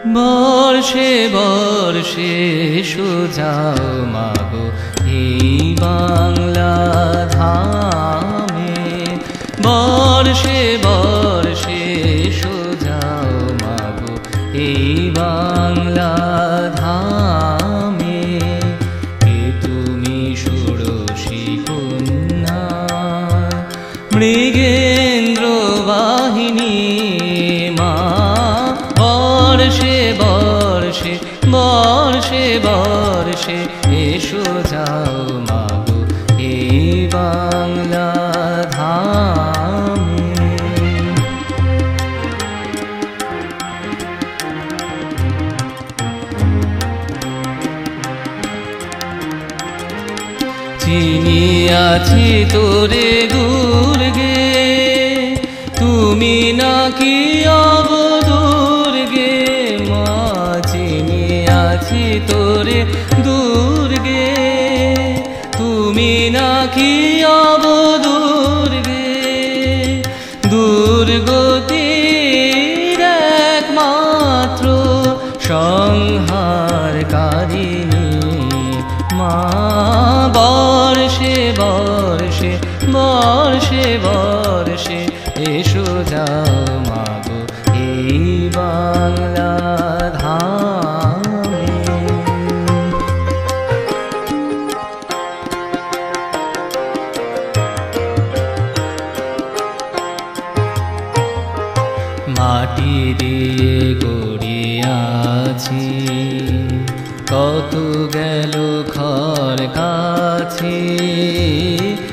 বর্ষে বর্ষে সোজাও মাগো এই বাংলা ধামে, বর্ষে বর্ষে সোজাও মাগো এই বাংলা ধামে। কে তুমি ষোড়শী কন্যা মৃগেন্দ্র বাহিনী মা, বর্ষে বর্ষে বর্ষে বর্ষে এসো যাও মাগো এই বাংলা ধামে। চিনিয়াছি তোরে দুর্গে, তুমি নাকি অবদুর্গে মা, চিনিয়াছি তোরে দুর্গে, তুমি নাকি অবদুর্গে। দুর্গতির একমাত্র সংহারকারিণী মা, বর্ষে বর্ষে বর্ষে বর্ষে এসো যাও মাগো এই বাংলা ধামে। মাটি দিয়ে গড়িয়াছি কত গেল খর কাছে,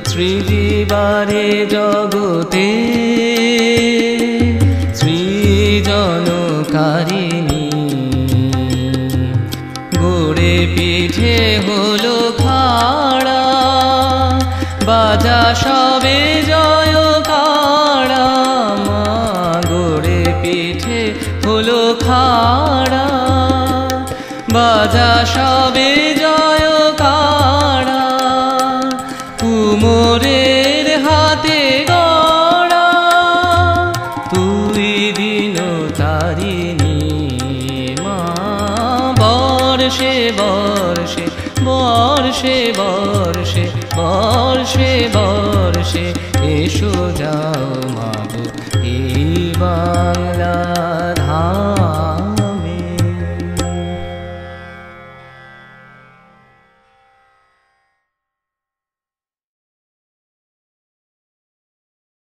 সৃজিবারে জগতে সৃজনকারিণী। গোড়ে পিঠে হলো খাড়া, বাজা সবে জয় কাড়া মা, গোড়ে পিঠে হলো খাড়া, বাজা সবে জয় কাড়া। কুমোরের হাতে গড়া তুই দিন তারিণী মা, বর্ষে বর্ষে বর্ষে বর্ষে বর্ষে বর্ষে এসো যাও মাগো এই বাংলা